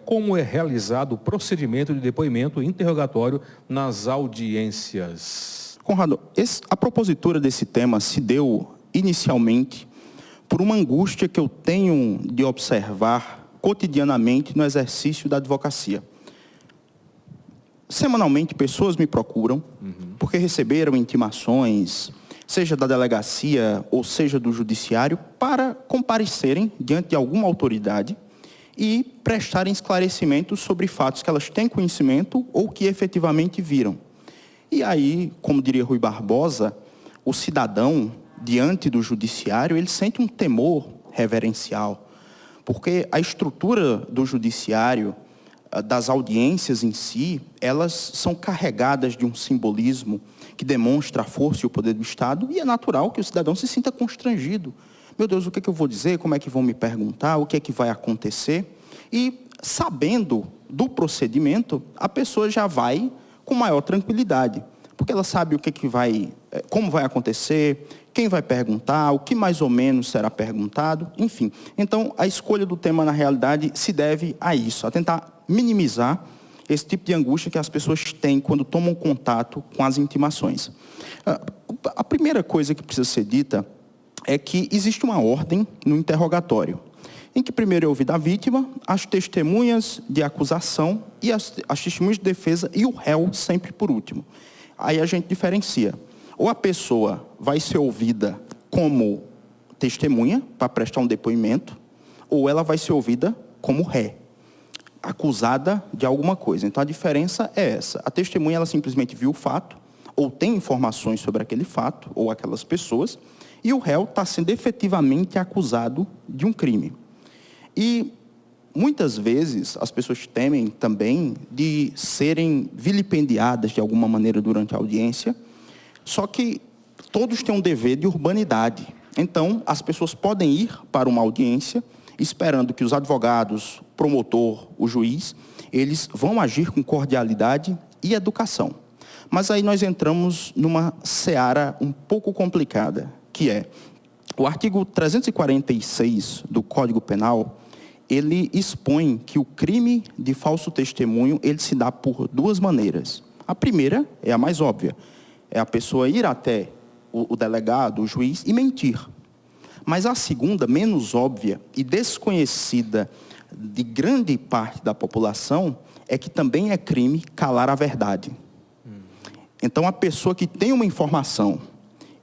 como é realizado o procedimento de depoimento e interrogatório nas audiências. Conrado, a propositura desse tema se deu inicialmente por uma angústia que eu tenho de observar cotidianamente no exercício da advocacia. Semanalmente, pessoas me procuram porque receberam intimações, seja da delegacia ou seja do judiciário, para comparecerem diante de alguma autoridade e prestarem esclarecimentos sobre fatos que elas têm conhecimento ou que efetivamente viram. E aí, como diria Rui Barbosa, o cidadão, diante do judiciário, ele sente um temor reverencial, porque a estrutura do judiciário, das audiências em si, elas são carregadas de um simbolismo que demonstra a força e o poder do Estado, e é natural que o cidadão se sinta constrangido. Meu Deus, o que é que eu vou dizer? Como é que vão me perguntar? O que é que vai acontecer? E, sabendo do procedimento, a pessoa já vai com maior tranquilidade, porque ela sabe o que é que vai, como vai acontecer, quem vai perguntar, o que mais ou menos será perguntado, enfim. Então, a escolha do tema, na realidade, se deve a isso, a tentar minimizar esse tipo de angústia que as pessoas têm quando tomam contato com as intimações. A primeira coisa que precisa ser dita é que existe uma ordem no interrogatório, em que primeiro é ouvida a vítima, as testemunhas de acusação e as testemunhas de defesa e o réu sempre por último. Aí a gente diferencia. Ou a pessoa vai ser ouvida como testemunha para prestar um depoimento, ou ela vai ser ouvida como ré, acusada de alguma coisa. Então a diferença é essa. A testemunha, ela simplesmente viu o fato, ou tem informações sobre aquele fato, ou aquelas pessoas, e o réu está sendo efetivamente acusado de um crime. E muitas vezes as pessoas temem também de serem vilipendiadas de alguma maneira durante a audiência, só que todos têm um dever de urbanidade. Então, as pessoas podem ir para uma audiência esperando que os advogados, promotor, o juiz, eles vão agir com cordialidade e educação. Mas aí nós entramos numa seara um pouco complicada, que é o artigo 346 do Código Penal. Ele expõe que o crime de falso testemunho, ele se dá por duas maneiras. A primeira é a mais óbvia, é a pessoa ir até o delegado, o juiz, e mentir. Mas a segunda, menos óbvia e desconhecida de grande parte da população, é que também é crime calar a verdade. Então, a pessoa que tem uma informação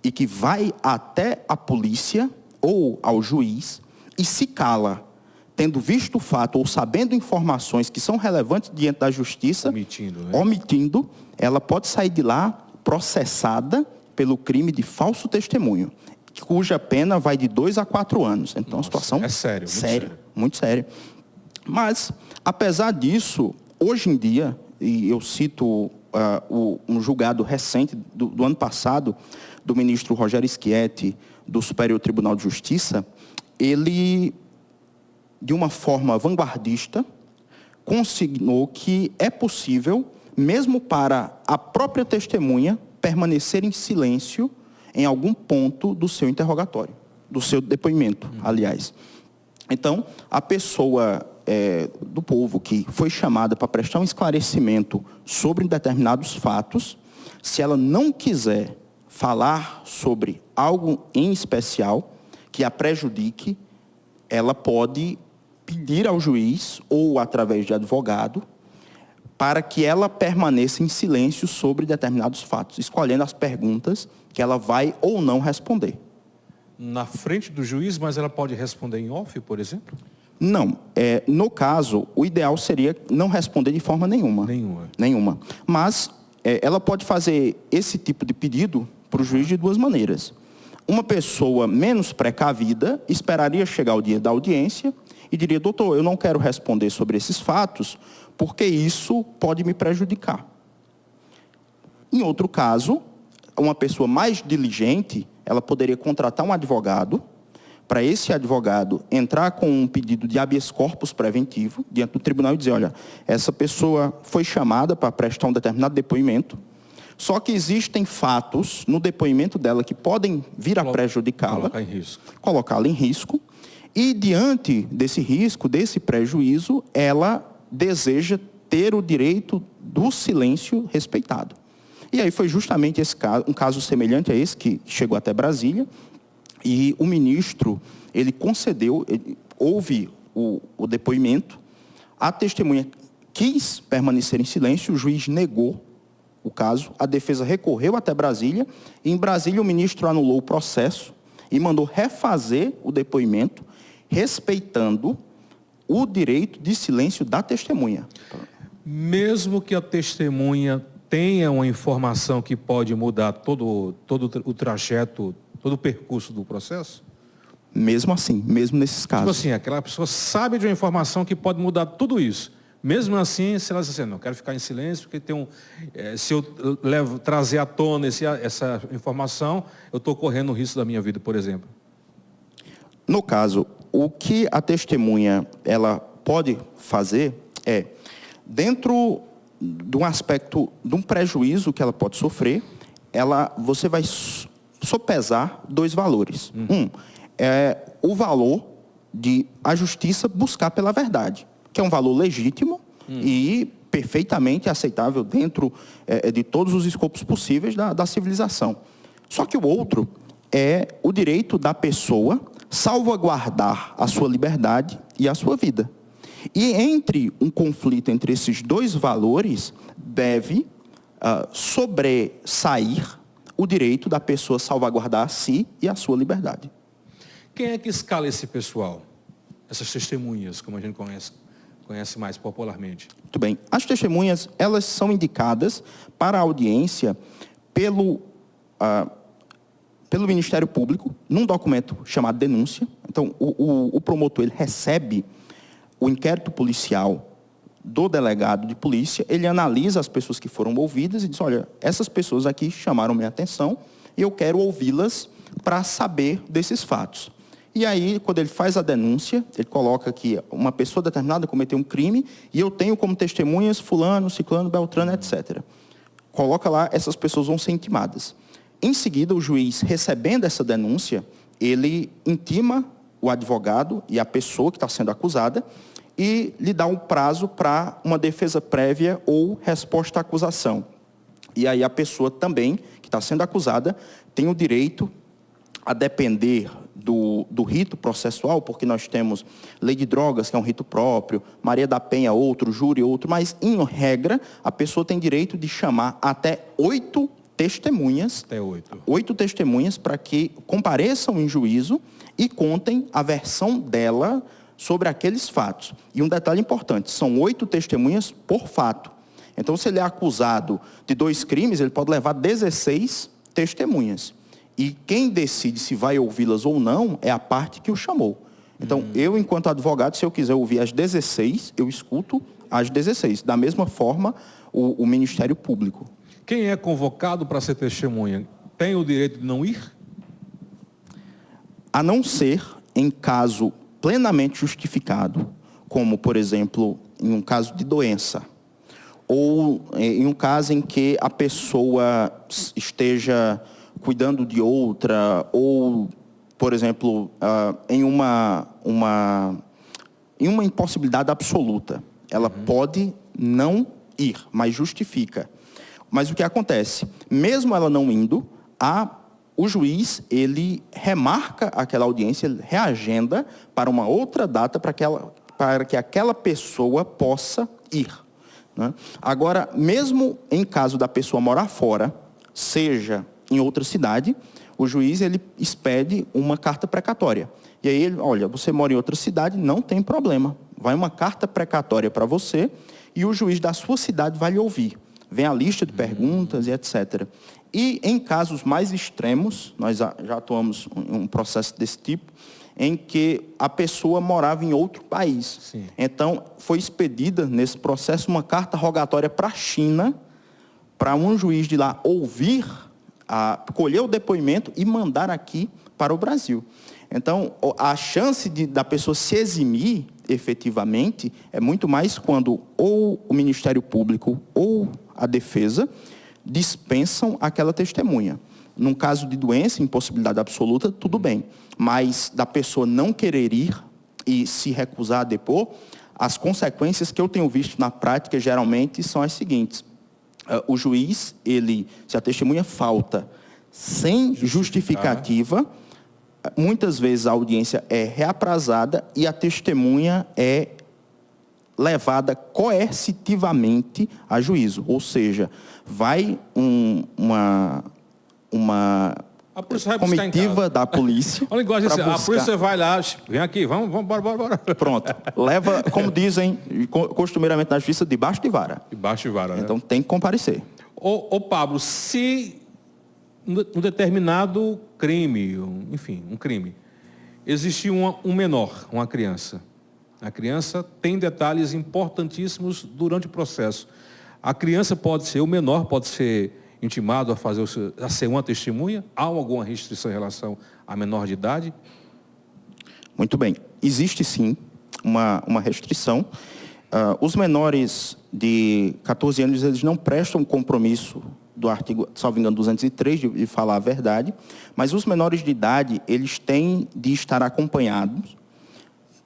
e que vai até a polícia ou ao juiz e se cala, tendo visto o fato ou sabendo informações que são relevantes diante da justiça, omitindo, ela pode sair de lá processada pelo crime de falso testemunho, cuja pena vai de 2 a 4 anos. Então, a situação é sério, muito séria. Mas, apesar disso, hoje em dia, e eu cito um julgado recente do ano passado, do ministro Rogério Schietti, do Superior Tribunal de Justiça, ele, de uma forma vanguardista, consignou que é possível, mesmo para a própria testemunha, permanecer em silêncio em algum ponto do seu interrogatório, do seu depoimento, aliás. Então, a pessoa do povo que foi chamada para prestar um esclarecimento sobre determinados fatos, se ela não quiser falar sobre algo em especial que a prejudique, ela pode pedir ao juiz ou através de advogado para que ela permaneça em silêncio sobre determinados fatos, escolhendo as perguntas que ela vai ou não responder. Na frente do juiz, mas ela pode responder em off, por exemplo? Não. No caso, o ideal seria não responder de forma nenhuma. Nenhuma. Mas ela pode fazer esse tipo de pedido para o juiz de duas maneiras. Uma pessoa menos precavida esperaria chegar o dia da audiência e diria: doutor, eu não quero responder sobre esses fatos porque isso pode me prejudicar. Em outro caso, uma pessoa mais diligente, ela poderia contratar um advogado, para esse advogado entrar com um pedido de habeas corpus preventivo diante do tribunal e dizer: olha, essa pessoa foi chamada para prestar um determinado depoimento, só que existem fatos no depoimento dela que podem vir a prejudicá-la, colocá-la em risco, e diante desse risco, desse prejuízo, ela deseja ter o direito do silêncio respeitado. E aí foi justamente esse caso, um caso semelhante a esse, que chegou até Brasília, e o ministro, ele concedeu, houve o depoimento, a testemunha quis permanecer em silêncio, o juiz negou o caso, a defesa recorreu até Brasília, e em Brasília o ministro anulou o processo e mandou refazer o depoimento, respeitando o direito de silêncio da testemunha. Mesmo que a testemunha tenha uma informação que pode mudar todo o trajeto, todo o percurso do processo? Mesmo assim, mesmo nesses casos. Tipo assim, aquela pessoa sabe de uma informação que pode mudar tudo isso. Mesmo assim, se ela diz assim, não, quero ficar em silêncio, porque se eu trazer à tona essa informação, eu estou correndo o risco da minha vida, por exemplo. No caso, o que a testemunha ela pode fazer é, dentro de um aspecto, de um prejuízo que ela pode sofrer, você vai sopesar dois valores. Um é o valor de a justiça buscar pela verdade, que é um valor legítimo e perfeitamente aceitável dentro de todos os escopos possíveis da civilização. Só que o outro é o direito da pessoa salvaguardar a sua liberdade e a sua vida. E entre um conflito entre esses dois valores, deve sobressair o direito da pessoa salvaguardar a si e a sua liberdade. Quem é que escala esse pessoal? Essas testemunhas, como a gente conhece mais popularmente. Muito bem. As testemunhas, elas são indicadas para a audiência pelo Ministério Público, num documento chamado denúncia. Então, o promotor ele recebe o inquérito policial do delegado de polícia, ele analisa as pessoas que foram ouvidas e diz, olha, essas pessoas aqui chamaram minha atenção e eu quero ouvi-las para saber desses fatos. E aí, quando ele faz a denúncia, ele coloca que uma pessoa determinada cometeu um crime e eu tenho como testemunhas fulano, ciclano, beltrano, etc. Coloca lá, essas pessoas vão ser intimadas. Em seguida, o juiz, recebendo essa denúncia, ele intima o advogado e a pessoa que está sendo acusada e lhe dá um prazo para uma defesa prévia ou resposta à acusação. E aí a pessoa também, que está sendo acusada, tem o direito a depender do rito processual, porque nós temos lei de drogas, que é um rito próprio, Maria da Penha, outro, júri, outro, mas, em regra, a pessoa tem direito de chamar até 8 testemunhas, até 8. 8 testemunhas para que compareçam em juízo e contem a versão dela sobre aqueles fatos. E um detalhe importante, são 8 testemunhas por fato. Então, se ele é acusado de 2 crimes, ele pode levar 16 testemunhas. E quem decide se vai ouvi-las ou não é a parte que o chamou. Então, eu, enquanto advogado, se eu quiser ouvir as 16, eu escuto as 16. Da mesma forma, o Ministério Público. Quem é convocado para ser testemunha tem o direito de não ir? A não ser em caso plenamente justificado, como, por exemplo, em um caso de doença, ou em um caso em que a pessoa esteja cuidando de outra, ou, por exemplo, em uma impossibilidade absoluta. Ela pode não ir, mas justifica. Mas o que acontece? Mesmo ela não indo, o juiz, ele remarca aquela audiência, ele reagenda para uma outra data para que aquela pessoa possa ir, né? Agora, mesmo em caso da pessoa morar fora, seja em outra cidade, o juiz ele expede uma carta precatória. E aí ele, olha, você mora em outra cidade, não tem problema. Vai uma carta precatória para você e o juiz da sua cidade vai lhe ouvir. Vem a lista de perguntas e etc. E em casos mais extremos, nós já atuamos em um processo desse tipo, em que a pessoa morava em outro país. Sim. Então, foi expedida nesse processo uma carta rogatória para a China, para um juiz de lá ouvir, colher o depoimento e mandar aqui para o Brasil. Então, a chance da pessoa se eximir efetivamente é muito mais quando ou o Ministério Público ou a defesa dispensam aquela testemunha. Num caso de doença, impossibilidade absoluta, tudo bem. Mas da pessoa não querer ir e se recusar a depor, as consequências que eu tenho visto na prática, geralmente, são as seguintes. O juiz, se a testemunha falta sem justificativa, muitas vezes a audiência é reaprazada e a testemunha é levada coercitivamente a juízo. Ou seja, vai uma a polícia vai comitiva da polícia. A linguagem assim, a polícia vai lá, vem aqui, vamos, bora. Pronto. Leva, como dizem costumeiramente na justiça, debaixo de vara. Debaixo de vara, né? Então tem que comparecer. Ô Pablo, se um determinado crime, um crime, existe um menor, uma criança. A criança tem detalhes importantíssimos durante o processo. A criança o menor pode ser intimado a ser uma testemunha? Há alguma restrição em relação a menor de idade? Muito bem. Existe sim uma restrição. Os menores de 14 anos, eles não prestam compromisso do artigo, salvo engano, 203, de falar a verdade, mas os menores de idade, eles têm de estar acompanhados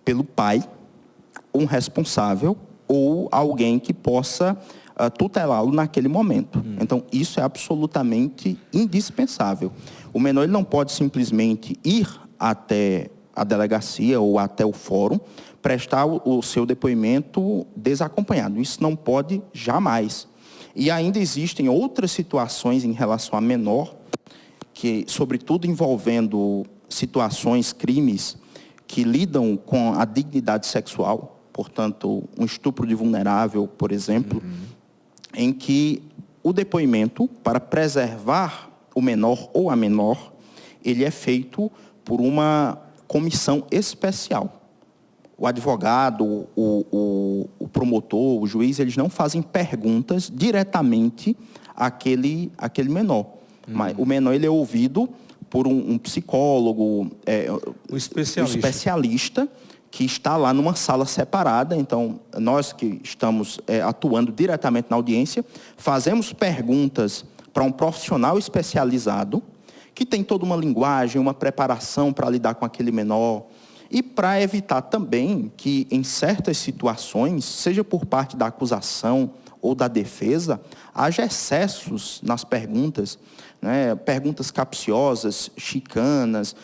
pelo pai, um responsável ou alguém que possa tutelá-lo naquele momento. Então, isso é absolutamente indispensável. O menor ele não pode simplesmente ir até a delegacia ou até o fórum, prestar o seu depoimento desacompanhado. Isso não pode jamais. E ainda existem outras situações em relação a menor, que, sobretudo envolvendo situações, crimes, que lidam com a dignidade sexual, portanto, um estupro de vulnerável, por exemplo, em que o depoimento, para preservar o menor ou a menor, ele é feito por uma comissão especial. O advogado, o promotor, o juiz, eles não fazem perguntas diretamente àquele menor. Mas o menor ele é ouvido por um psicólogo, um especialista, que está lá numa sala separada. Então, nós que estamos atuando diretamente na audiência, fazemos perguntas para um profissional especializado, que tem toda uma linguagem, uma preparação para lidar com aquele menor, e para evitar também que, em certas situações, seja por parte da acusação ou da defesa, haja excessos nas perguntas, né? Perguntas capciosas, chicanas,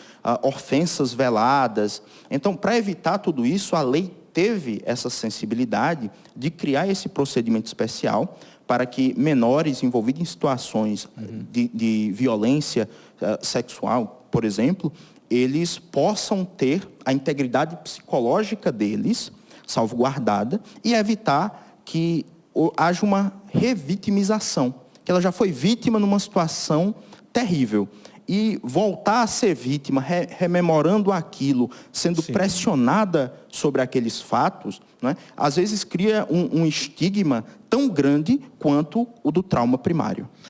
ofensas veladas. Então, para evitar tudo isso, a lei teve essa sensibilidade de criar esse procedimento especial para que menores envolvidos em situações de violência sexual, por exemplo, eles possam ter a integridade psicológica deles salvaguardada e evitar que haja uma revitimização, que ela já foi vítima numa situação terrível. E voltar a ser vítima, rememorando aquilo, sendo pressionada sobre aqueles fatos, né, às vezes cria um estigma tão grande quanto o do trauma primário.